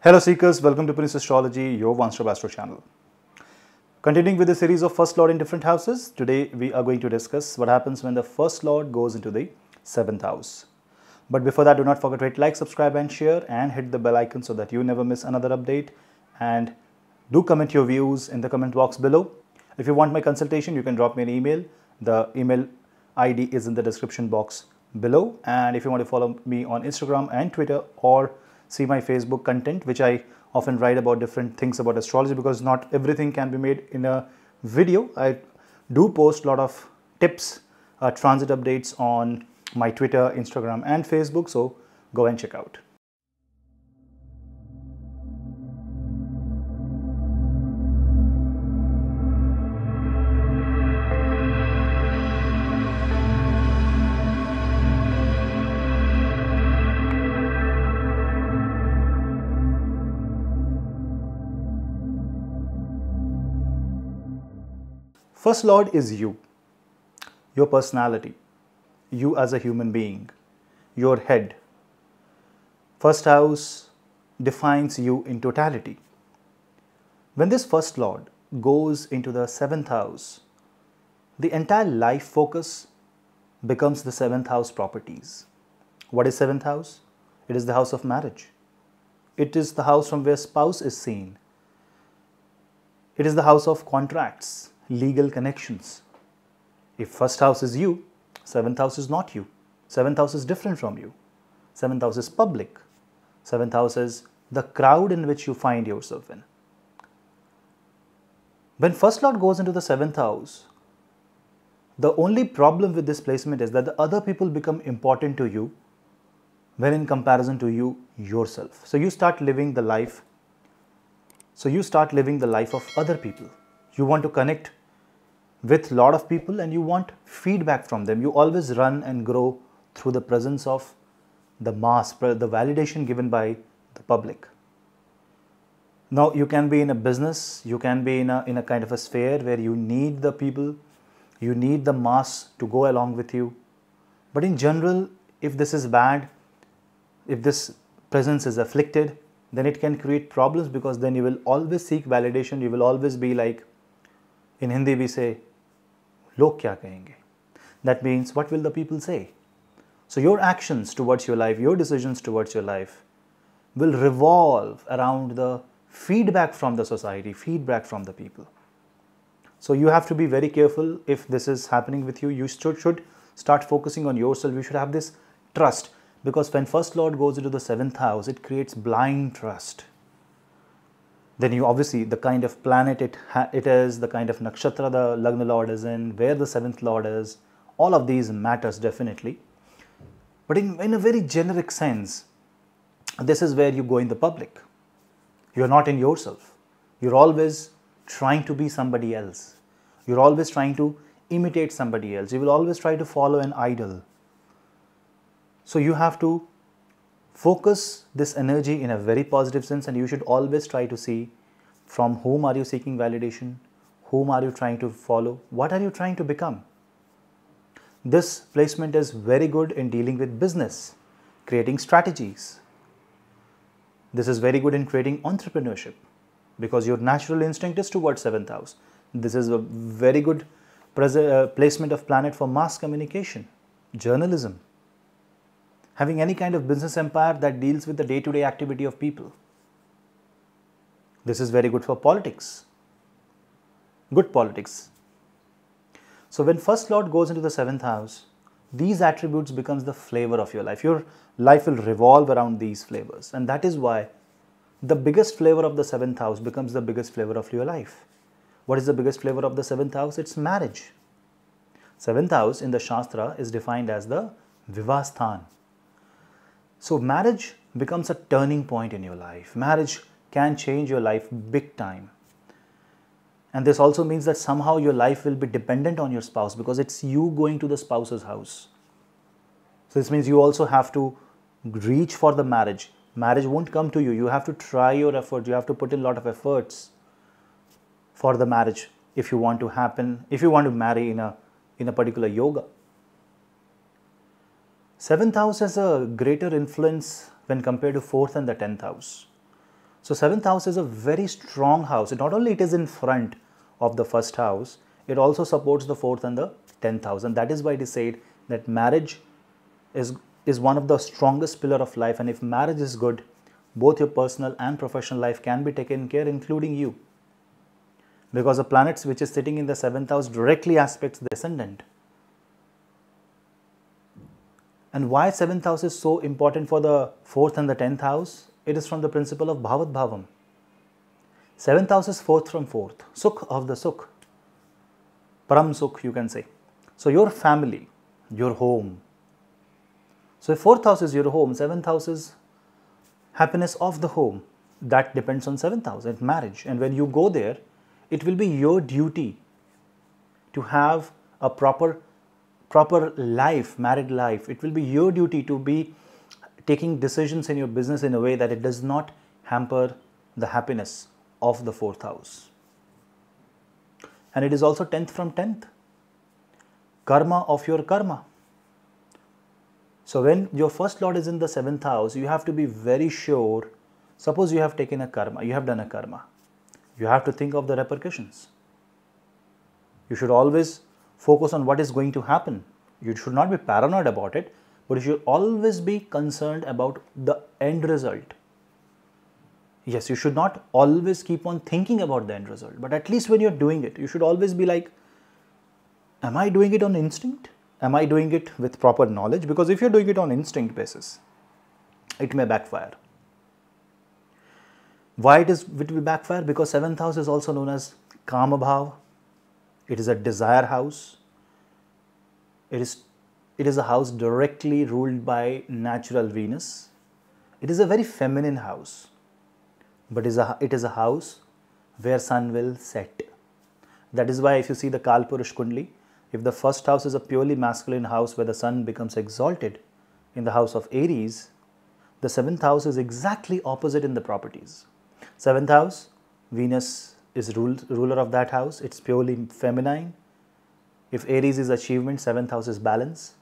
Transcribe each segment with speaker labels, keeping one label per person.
Speaker 1: Hello Seekers, welcome to Vedic Astrology, your one-stop astro channel. Continuing with the series of First Lord in different houses, today we are going to discuss what happens when the First Lord goes into the 7th house. But before that, do not forget to hit like, subscribe and share and hit the bell icon so that you never miss another update. And do comment your views in the comment box below. If you want my consultation, you can drop me an email. The email ID is in the description box below. And if you want to follow me on Instagram and Twitter or see my Facebook content, which I often write about different things about astrology, because not everything can be made in a video. I do post a lot of tips, transit updates on my Twitter, Instagram and Facebook, so go and check out. First Lord is you, your personality, you as a human being, your head. First house defines you in totality. When this First Lord goes into the 7th house, the entire life focus becomes the 7th house properties. What is 7th house? It is the house of marriage. It is the house from where spouse is seen. It is the house of contracts, legal connections. If first house is you, 7th house is not you. 7th house is different from you. 7th house is public. 7th house is the crowd in which you find yourself in. When First Lord goes into the 7th house, the only problem with this placement is that the other people become important to you when in comparison to you yourself. So you start living the life. Of other people. You want to connect with a lot of people and you want feedback from them. You always run and grow through the presence of the mass, the validation given by the public. Now you can be in a business, you can be in a kind of a sphere where you need the people, you need the mass to go along with you. But in general, if this is bad, if this presence is afflicted, then it can create problems, because then you will always seek validation. You will always be like, in Hindi we say, log kya kahenge? That means, what will the people say? So your actions towards your life, your decisions towards your life will revolve around the feedback from the society, feedback from the people. So you have to be very careful if this is happening with you. You should start focusing on yourself. You should have this trust, because when First Lord goes into the 7th house, it creates blind trust. Then you obviously, the kind of planet it is, the kind of nakshatra the Lagna Lord is in, where the 7th Lord is, all of these matters definitely. But in a very generic sense, this is where you go in the public. You're not in yourself. You're always trying to be somebody else. You're always trying to imitate somebody else. You will always try to follow an idol. So you have to focus this energy in a very positive sense, and you should always try to see from whom are you seeking validation, whom are you trying to follow, what are you trying to become. This placement is very good in dealing with business, creating strategies. This is very good in creating entrepreneurship, because your natural instinct is towards 7th house. This is a very good placement of planet for mass communication, journalism, having any kind of business empire that deals with the day-to-day activity of people. This is very good for politics, good politics. So when First Lord goes into the 7th house, these attributes becomes the flavor of your life. Your life will revolve around these flavors, and that is why the biggest flavor of the 7th house becomes the biggest flavor of your life. What is the biggest flavor of the 7th house? It's marriage. 7th house in the Shastra is defined as the Vivasthan. So marriage becomes a turning point in your life. Marriage can change your life big time. And this also means that somehow your life will be dependent on your spouse, because it's you going to the spouse's house. So this means you also have to reach for the marriage. Marriage won't come to you. You have to try your effort. You have to put in a lot of efforts for the marriage if you want to marry in a particular yoga. 7th house has a greater influence when compared to 4th and the 10th house. So 7th house is a very strong house. Not only it is in front of the first house, it also supports the 4th and the 10th house, and that is why it is said that marriage is one of the strongest pillar of life, and if marriage is good, both your personal and professional life can be taken care, including you, because the planets which is sitting in the 7th house directly aspects the ascendant. And why 7th house is so important for the 4th and the 10th house? It is from the principle of Bhavat Bhavam. 7th house is 4th from 4th, Sukh of the Sukh, Param Sukh you can say. So your family, your home. So if 4th house is your home, 7th house is happiness of the home. That depends on 7th house and marriage. And when you go there, it will be your duty to have a proper life, married life. It will be your duty to be taking decisions in your business in a way that it does not hamper the happiness of the 4th house. And it is also 10th from 10th, karma of your karma. So when your first lord is in the 7th house, you have to be very sure. Suppose you have taken a karma, you have done a karma. You have to think of the repercussions. You should always focus on what is going to happen. You should not be paranoid about it, but you should always be concerned about the end result. Yes, you should not always keep on thinking about the end result, but at least when you're doing it, you should always be like, am I doing it on instinct? Am I doing it with proper knowledge? Because if you're doing it on instinct basis, it may backfire. Why it will backfire? Because 7th house is also known as Kama Bhav. It is a desire house. It is a house directly ruled by natural Venus. It is a very feminine house, but it is a house where sun will set. That is why if you see the Kalpurush Kundli, if the first house is a purely masculine house where the sun becomes exalted in the house of Aries, the 7th house is exactly opposite in the properties. 7th house, Venus is ruler of that house. It's purely feminine. If Aries is achievement, 7th house is balance.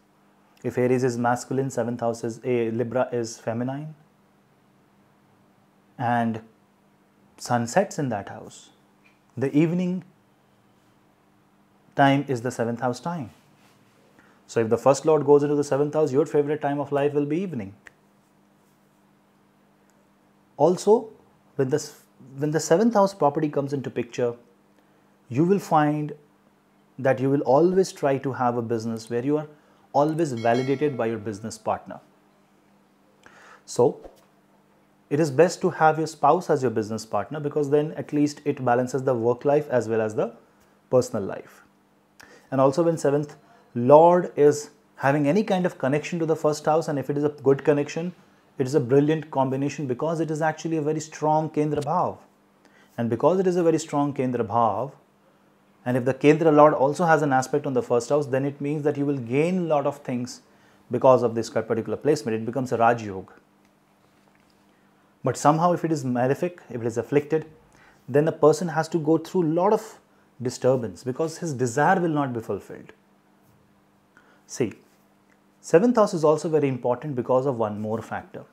Speaker 1: If Aries is masculine, 7th house is Libra is feminine. And sun sets in that house. The evening time is the 7th house time. So if the first lord goes into the 7th house, your favorite time of life will be evening. Also, when the 7th house property comes into picture, you will find that you will always try to have a business where you are always validated by your business partner. So it is best to have your spouse as your business partner, because then at least it balances the work life as well as the personal life. And also when 7th lord is having any kind of connection to the first house, and if it is a good connection, it is a brilliant combination, because it is actually a very strong Kendra Bhav. And because it is a very strong Kendra Bhav, and if the Kendra Lord also has an aspect on the first house, then it means that you will gain a lot of things because of this particular placement. It becomes a Raj Yoga. But somehow if it is malefic, if it is afflicted, then the person has to go through a lot of disturbance, because his desire will not be fulfilled. See, 7th house is also very important because of one more factor.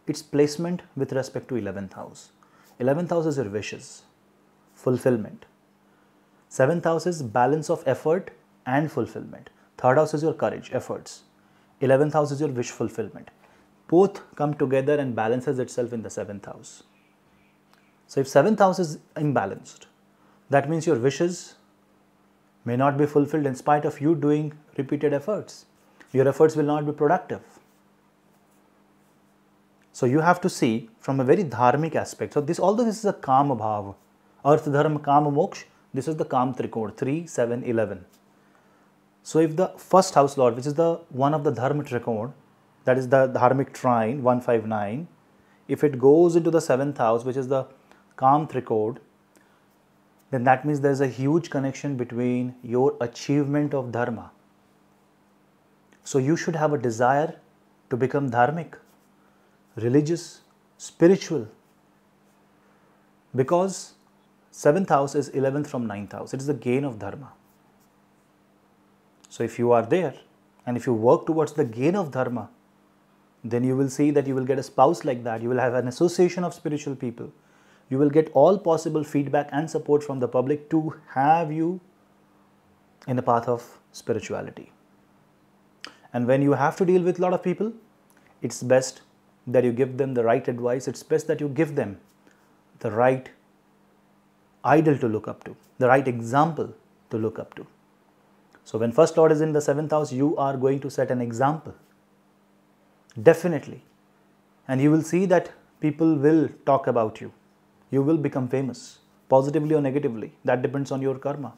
Speaker 1: Its placement with respect to 11th house. 11th house is your wishes, fulfillment. 7th house is balance of effort and fulfillment. 3rd house is your courage, efforts. 11th house is your wish fulfillment. Both come together and balances itself in the 7th house. So if 7th house is imbalanced, that means your wishes may not be fulfilled in spite of you doing repeated efforts. Your efforts will not be productive. So you have to see from a very dharmic aspect. So although this is a Kama Bhav, Arth, Dharma, Kama, Moksha, this is the Kam Trikona, 3, 7, 11. So if the first house lord, which is the one of the Dharma Trikona, that is the dharmic trine, 159, if it goes into the 7th house, which is the Kam Trikona, then that means there is a huge connection between your achievement of dharma. So you should have a desire to become dharmic, religious, spiritual, because 7th house is 11th from 9th house. It is the gain of dharma. So if you are there and if you work towards the gain of dharma, then you will see that you will get a spouse like that. You will have an association of spiritual people. You will get all possible feedback and support from the public to have you in the path of spirituality. And when you have to deal with a lot of people, it's best that you give them the right advice. It's best that you give them the right idol to look up to, the right example to look up to. So when First Lord is in the 7th house, you are going to set an example. Definitely. And you will see that people will talk about you. You will become famous, positively or negatively. That depends on your karma.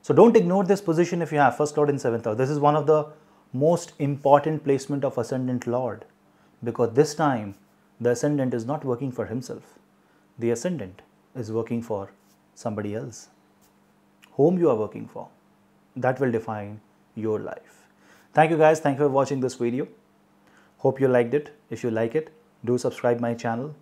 Speaker 1: So don't ignore this position if you have First Lord in 7th house. This is one of the most important placement of Ascendant Lord, because this time the Ascendant is not working for himself. The Ascendant is working for somebody else. Whom you are working for, that will define your life. Thank you guys. Thank you for watching this video. Hope you liked it. If you like it, do subscribe my channel.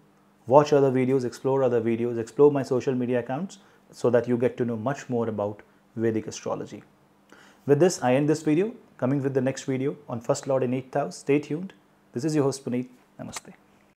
Speaker 1: Watch other videos, explore my social media accounts so that you get to know much more about Vedic astrology. With this, I end this video. Coming with the next video on First Lord in 8th house. Stay tuned. This is your host Punneit. Namaste.